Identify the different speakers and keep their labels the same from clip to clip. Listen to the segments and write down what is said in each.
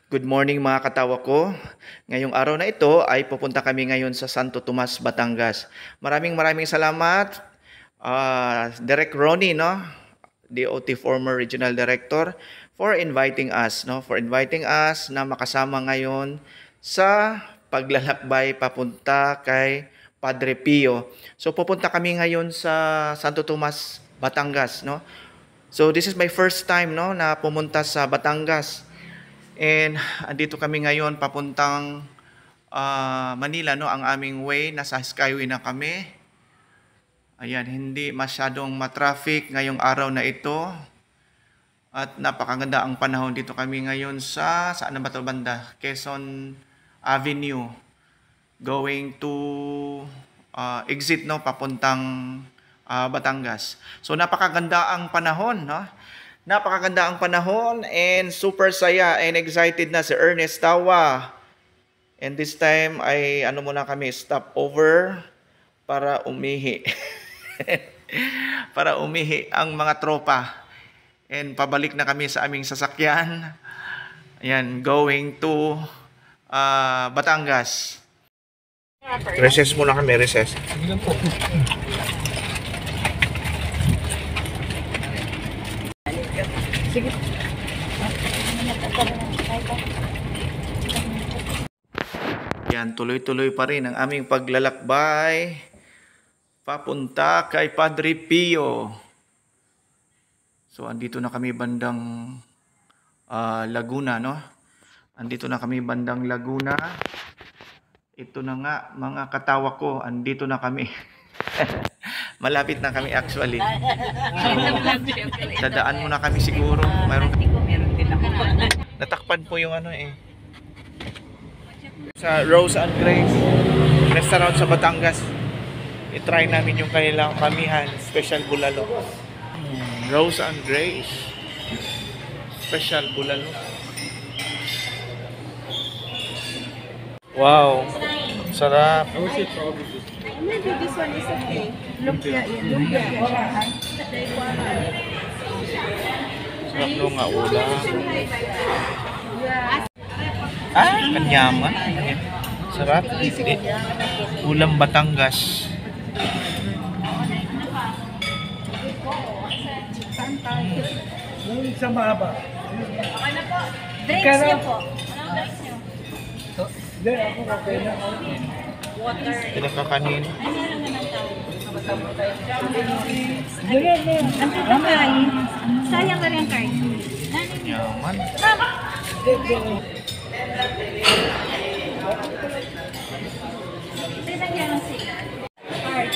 Speaker 1: Good morning mga katawa ko. Ngayong araw na ito ay pupunta kami ngayon sa Santo Tomas, Batangas. Maraming salamat, Direk Ronnie, no? DOT former Regional Director, for inviting us, no? For inviting us na makasama ngayon sa paglalakbay papunta kay Padre Pio. So pupunta kami ngayon sa Santo Tomas, Batangas, no? So this is my first time, no, na pumunta sa Batangas. And andito kami ngayon papuntang Manila, no, ang aming way, nasa Skyway na kami. Ayan, hindi masyadong matraffic ngayong araw na ito. At napakaganda ang panahon dito kami ngayon sa saan na ba ito banda? Quezon Avenue. Going to exit, no, papuntang Batangas. So napakaganda ang panahon, no? Napakaganda ang panahon and super saya and excited na si Ernest Tawa. And this time ay muna kami, stop over para umihi. Para umihi ang mga tropa. And pabalik na kami sa aming sasakyan. Ayan, going to Batangas. Recess muna kami, recess. Sige. Yan, tuloy-tuloy pa rin ang aming paglalakbay papunta kay Padre Pio. So, andito na kami bandang Laguna, no? Andito na kami bandang Laguna. Ito na nga, mga katawa ko, andito na kami. Malapit na kami actually. So, dadaan muna kami siguro. Meron din ako. Natakpan po yung sa Rose and Grace restaurant sa Batangas. I-try namin yung kanilang kamihan, special bulalo. Rose and Grace special bulalo. Wow, sarap.
Speaker 2: Maybe this one is okay. Lumpia yan. Lumpia yan.
Speaker 1: Sarap nung nga ulam. Kanyaman. Sarap. Ulam Batangas.
Speaker 3: Sa mahaba.
Speaker 2: Okay na po. Drinks niyo po. Anong drinks niyo?
Speaker 3: Hindi, ako okay na.
Speaker 2: Water.
Speaker 1: Pinakakanin.
Speaker 2: Ano lang naman tawag?
Speaker 3: Hindi na.
Speaker 2: Ang kakain. Sayang na rin ang card.
Speaker 1: Yaman.
Speaker 2: Sayang yan ang sila. Card.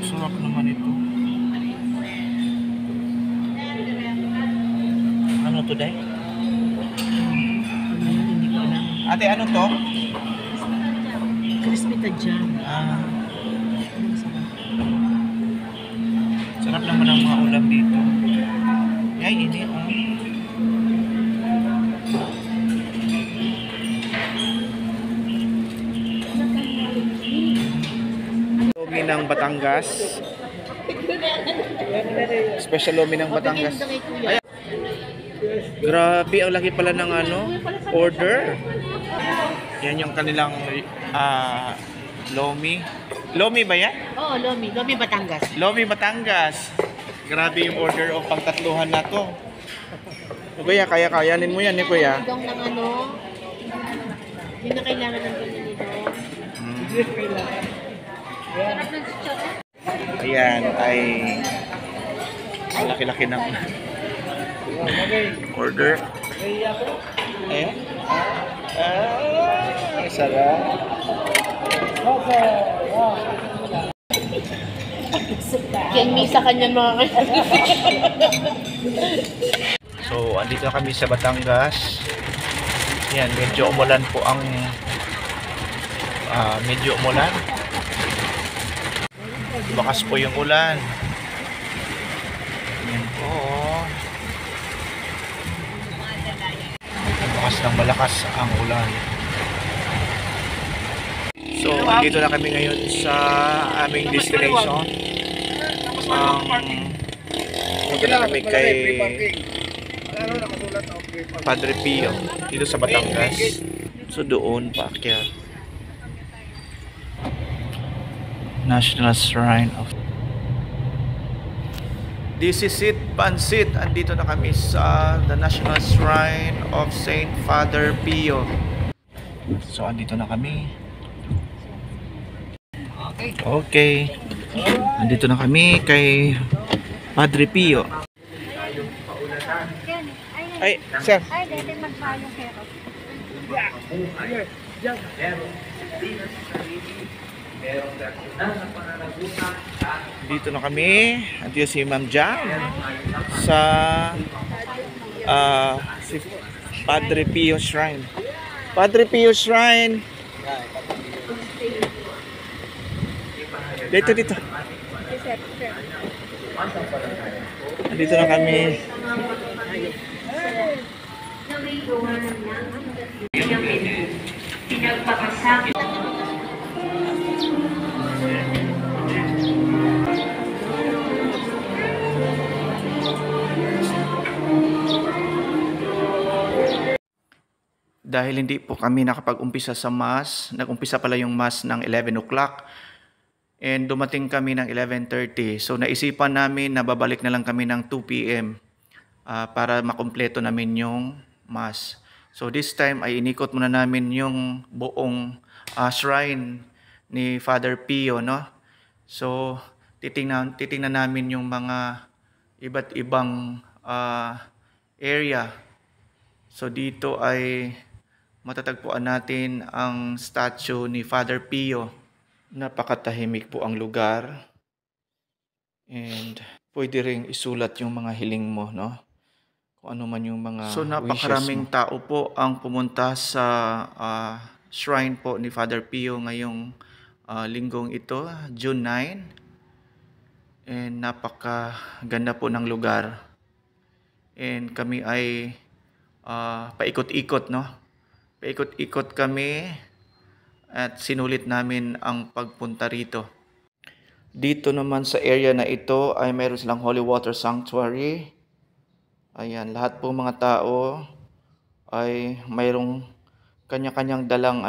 Speaker 1: Sarap naman ito. Ano to, Day? Ate, ano to?
Speaker 3: Crispy tajam.
Speaker 1: Sarap naman ang mga ulam dito. Ay, ini Lomi ng Batangas. Special lomi ng Batangas. Ay, grabe, ang laki pala ng order. Yan yung kanilang lomi. Lomi ba yan?
Speaker 2: Oo, Lomi. Lomi Batangas.
Speaker 1: Lomi Batangas. Grabe yung order o pangtatluhan na to. Kuya, kaya-kayanin mo yan ni Kuya.
Speaker 2: Dong ng yun na kailangan ng ganyan nito. Sarap ng chicharon.
Speaker 1: Ayan, ay laki-laki ng order. Ayan. Sarap.
Speaker 2: Yan may sa kanya mga
Speaker 1: So, andito na kami sa Batangas. Yan, medyo umulan po ang medyo umulan. Bakas po yung ulan. Yan po. Bakas ng malakas ang ulan. So, andito na kami ngayon sa aming destination. Ang Dito na kami kay
Speaker 3: Ano nakasulat na free parking?
Speaker 1: Padre Pio dito sa Batangas. So doon paakyat. National Shrine of This is it, Pansit. Andito na kami sa the National Shrine of Saint Father Pio. So andito na kami. Okay. Andito na kami kay Padre Pio. Ay, sir.
Speaker 2: Ay, dito magpayong pero.
Speaker 1: Dito na kami. Andito si Ma'am Jam sa si Padre Pio Shrine. Padre Pio Shrine. Dito, dito. Andito na kami. Dahil hindi po kami nakapag-umpisa sa mass, nag-umpisa pala yung mass ng 11 o'clock and dumating kami ng 11:30. So naisipan namin na babalik na lang kami ng 2 p.m. Para makumpleto namin yung mass. So this time ay inikot muna namin yung buong shrine ni Father Pio, no? So titingnan namin yung mga iba't ibang area. So dito ay matatagpuan natin ang statue ni Father Pio. Napakatahimik po ang lugar. And pwede ring isulat yung mga hiling mo, no? Kung ano man yung mga So napakaraming tao po ang pumunta sa shrine po ni Father Pio ngayong linggong ito, June 9. And napakaganda po ng lugar. And kami ay paikot-ikot, no? Paikot-ikot kami at sinulit namin ang pagpunta rito. Dito naman sa area na ito ay mayroon silang Holy Water Sanctuary. Ayan, lahat po mga tao ay mayroong kanya-kanyang dalang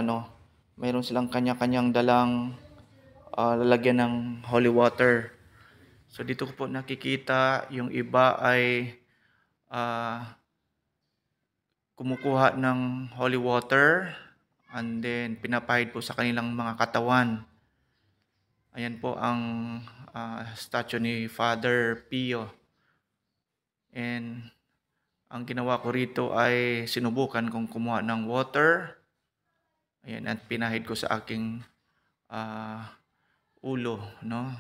Speaker 1: mayroon silang kanya-kanyang dalang lalagyan ng holy water. So dito ko po nakikita yung iba ay kumukuha ng holy water and then pinapahid po sa kanilang mga katawan. Ayan po ang statue ni Father Pio. And ang ginawa ko rito ay sinubukan kong kumuha ng water. Ayan, at pinahid ko sa aking ulo, no?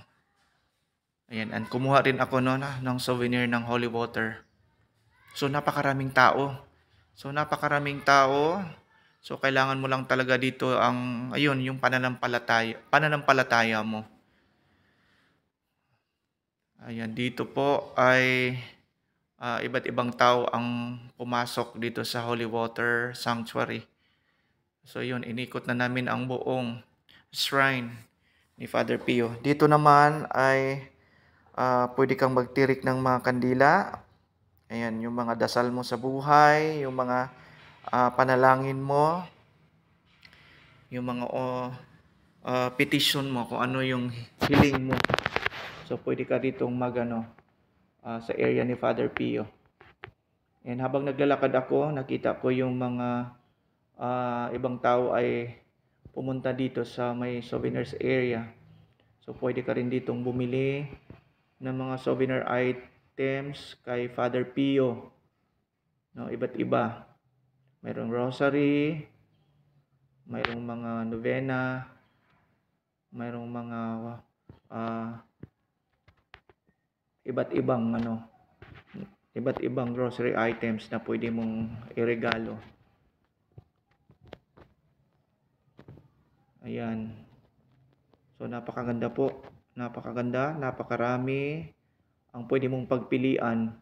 Speaker 1: Ayan, and kumuha rin ako ng souvenir ng holy water. So napakaraming tao. So kailangan mo lang talaga dito yung pananampalataya mo. Ayan, dito po ay iba't ibang tao ang pumasok dito sa Holy Water Sanctuary. So yun, inikot na namin ang buong shrine ni Father Pio. Dito naman ay pwede kang magtirik ng mga kandila. Ayan, yung mga dasal mo sa buhay, yung mga panalangin mo, yung mga petition mo, kung ano yung hiling mo. So pwede ka ditong sa area ni Father Pio. And habang naglalakad ako, nakita ko yung mga ibang tao ay pumunta dito sa may souvenirs area. So pwede ka rin ditong bumili ng mga souvenir items kay Father Pio. No, iba't iba. Mayroong rosary, mayroong mga novena, mayroong mga iba't ibang grocery items na pwede mong iregalo. Ayan. So napakaganda po. Napakaganda, napakarami ang pwede mong pagpilian.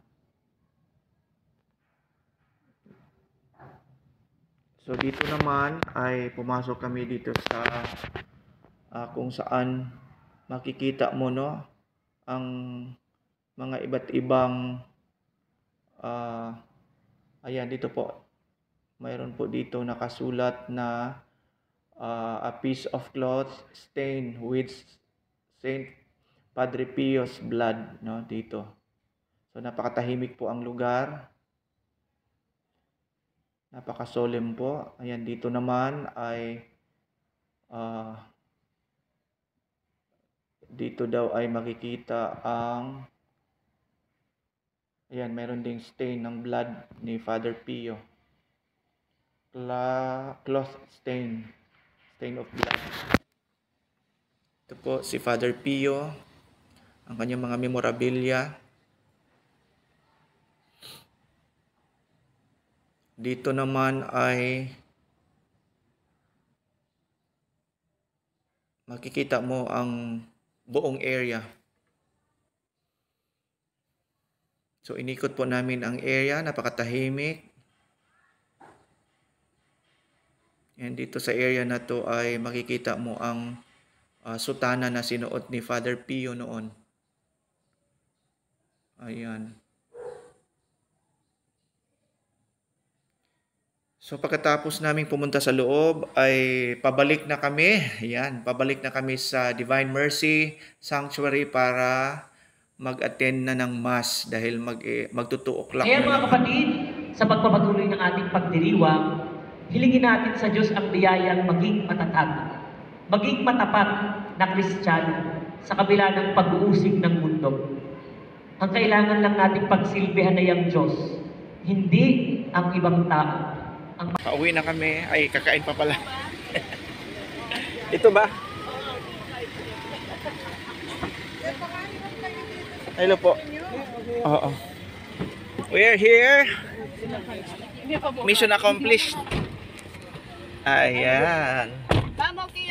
Speaker 1: So dito naman ay pumasok kami dito sa kung saan makikita mo ang mga iba't ibang ayan dito po. Mayroon po dito nakasulat na a piece of cloth stained with Saint Padre Pio's blood, no, dito. So napakatahimik po ang lugar. Napaka-solemn po. Ayan dito naman ay dito daw ay makikita ang ayan, meron ding stain ng blood ni Father Pio. Cloth stain. Stain of blood. Ito po si Father Pio. Ang kanyang mga memorabilia. Dito naman ay makikita mo ang buong area. So inikot po namin ang area, napakatahimik. And dito sa area na to ay makikita mo ang sutana na sinuot ni Father Pio noon. Ayan. So pagkatapos naming pumunta sa loob ay pabalik na kami. Ayan, pabalik na kami sa Divine Mercy Sanctuary para mag-attend na ng Mass dahil magto-2 o'clock
Speaker 4: Kaya
Speaker 1: na
Speaker 4: mga
Speaker 1: naman.
Speaker 4: kapatid, sa pagpapatuloy ng ating pagdiriwang, hilingin natin sa Diyos ang biyayang maging matatag, maging matapat na Kristiyano sa kabila ng pag-uusig ng mundo. Ang kailangan lang nating pagsilbihan ay ang Diyos, hindi ang ibang tao.
Speaker 1: Pauwi na kami. Ay, kakain pa pala. Ito ba? Hello po. Oo. We're here. Mission accomplished. Ayan.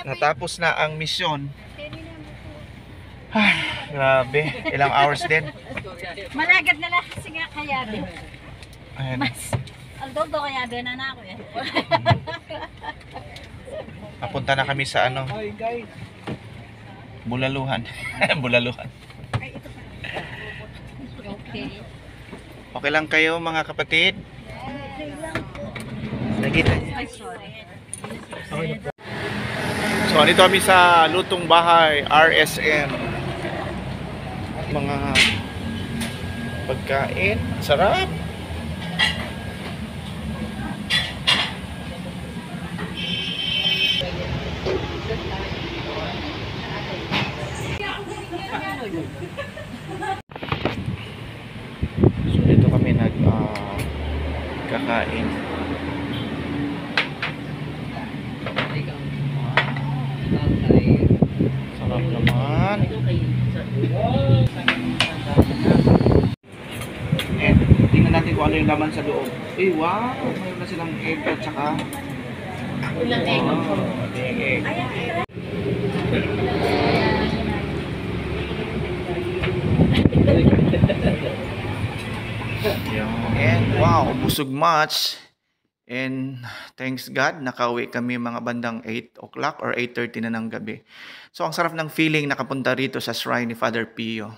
Speaker 1: Natapos na ang mission. Grabe. Ilang hours din.
Speaker 2: Malagad na lang kasi nga kaya din.
Speaker 1: Ayan.
Speaker 2: Although kaya din na ako eh.
Speaker 1: Papunta na kami sa ano? Bulaluhan. Bulaluhan.
Speaker 2: Okay.
Speaker 1: Okay lang kayo mga kapatid? Nakita niyo.
Speaker 2: Ay, sorry.
Speaker 1: So, dito kami sa Lutong Bahay, RSM. Mga pagkain. Sarap. So, dito kami kakain. Sarap naman. And tingnan natin kung ano yung laman sa loob. Eh, wow! Mayroon na silang egg at saka
Speaker 2: Ilang egg?
Speaker 1: egg. And wow, busog much. And thanks God, nakauwi kami mga bandang 8 o'clock or 8:30 na ng gabi. So ang sarap ng feeling nakapunta rito sa shrine ni Father Pio.